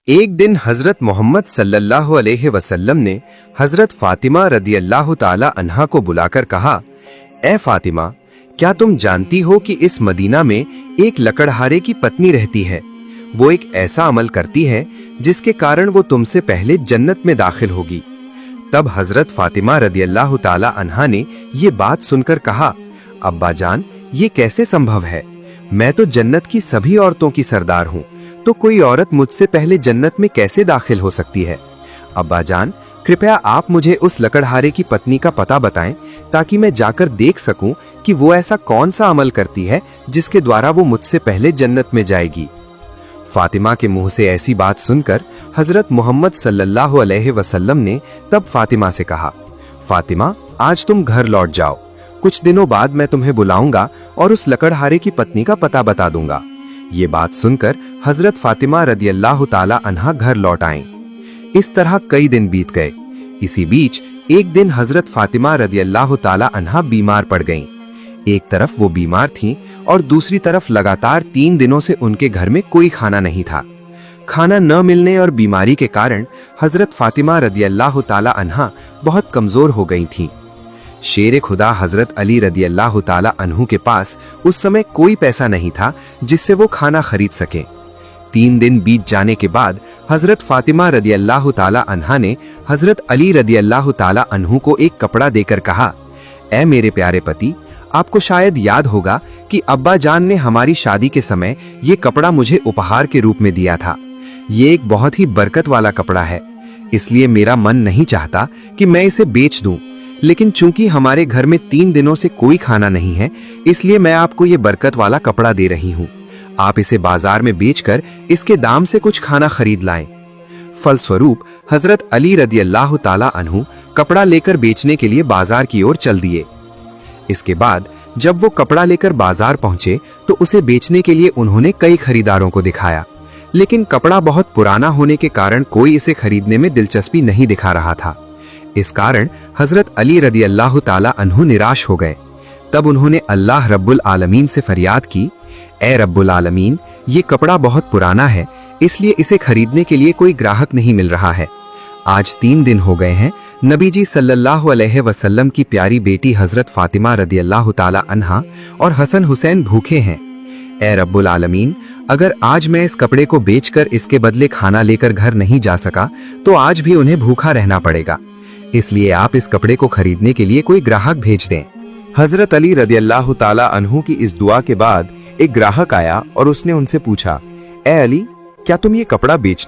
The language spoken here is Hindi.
एक दिन हजरत मोहम्मद सल्लल्लाहु अलैहि वसल्लम ने हजरत फातिमा रदियल्लाहु ताला अन्हा को बुलाकर कहा, ए फातिमा, क्या तुम जानती हो कि इस मदीना में एक लकड़हारे की पत्नी रहती है। वो एक ऐसा अमल करती है जिसके कारण वो तुमसे पहले जन्नत में दाखिल होगी। तब हजरत फातिमा रदियल्लाहु ताला अन्हा ने ये बात सुनकर कहा, अब्बा जान, ये कैसे संभव है? मैं तो जन्नत की सभी औरतों की सरदार हूँ, तो कोई औरत मुझसे पहले जन्नत में कैसे दाखिल हो सकती है? अब्बा जान, कृपया आप मुझे उस लकड़हारे की पत्नी का पता बताएं ताकि मैं जाकर देख सकूं कि वो ऐसा कौन सा अमल करती है जिसके द्वारा वो मुझसे पहले जन्नत में जाएगी। फातिमा के मुंह से ऐसी बात सुनकर हजरत मोहम्मद सल्लल्लाहु अलैहि वसल्लम ने तब फातिमा से कहा, फातिमा, आज तुम घर लौट जाओ। कुछ दिनों बाद मैं तुम्हें बुलाऊंगा और उस लकड़हारे की पत्नी का पता बता दूंगा। ये बात सुनकर हजरत फातिमा रदियल्लाहु ताला अन्हा घर लौट आईं। इस तरह कई दिन बीत गए। इसी बीच एक दिन हजरत फातिमा रदियल्लाहु ताला अन्हा बीमार पड़ गईं। एक तरफ वो बीमार थीं और दूसरी तरफ लगातार 3 दिनों से उनके घर में कोई खाना नहीं था। खाना न मिलने और बीमारी के कारण हजरत फातिमा रदियल्लाहु ताला अन्हा बहुत कमजोर हो गई थीं। शेर खुदा हजरत अली रदियल्लाहु ताला अन्हु के पास उस समय कोई पैसा नहीं था जिससे वो खाना खरीद सके। 3 दिन बीत जाने के बाद हजरत फातिमा रदियल्लाहु ताला अन्हा ने हजरत अली रदियल्लाहु ताला अन्हु को एक कपड़ा देकर कहा, ऐ मेरे प्यारे पति, आपको शायद याद होगा कि अब्बा जान ने हमारी शादी के समय ये कपड़ा मुझे उपहार के रूप में दिया था। ये एक बहुत ही बरकत वाला कपड़ा है, इसलिए मेरा मन नहीं चाहता कि मैं इसे बेच दूं, लेकिन चूंकि हमारे घर में 3 दिनों से कोई खाना नहीं है, इसलिए मैं आपको ये बरकत वाला कपड़ा दे रही हूँ। आप इसे बाजार में बेचकर इसके दाम से कुछ खाना खरीद लाएं। फलस्वरूप हजरत अली रदियल्लाहु ताला अन्हु कपड़ा लेकर बेचने के लिए बाजार की ओर चल दिए। इसके बाद जब वो कपड़ा लेकर बाजार पहुंचे तो उसे बेचने के लिए उन्होंने कई खरीदारों को दिखाया, लेकिन कपड़ा बहुत पुराना होने के कारण कोई इसे खरीदने में दिलचस्पी नहीं दिखा रहा था। इस कारण हजरत अली रदियल्लाहु ताला अन्हु निराश हो गए। तब उन्होंने अल्लाह रब्बुल आलमीन से फरियाद की, ए रब्बुल आलमीन, ये कपड़ा बहुत पुराना है, इसलिए इसे खरीदने के लिए कोई ग्राहक नहीं मिल रहा है। आज 3 दिन हो गए हैं, नबी जी सल्लल्लाहु अलैहि वसल्लम की प्यारी बेटी हजरत फातिमा रदियल्लाहु ताला अन्हा और हसन हुसैन भूखे हैं। ए रब्बुल आलमीन, अगर आज मैं इस कपड़े को बेचकर इसके बदले खाना लेकर घर नहीं जा सका तो आज भी उन्हें भूखा रहना पड़ेगा, इसलिए आप इस कपड़े को खरीदने के लिए कोई ग्राहक भेज दें। हजरत अली रदियल्लाहु ताला अन्हु की इस दुआ के बाद एक ग्राहक आया और उसने उनसे पूछा, ए अली, क्या तुम ये कपड़ा बेचना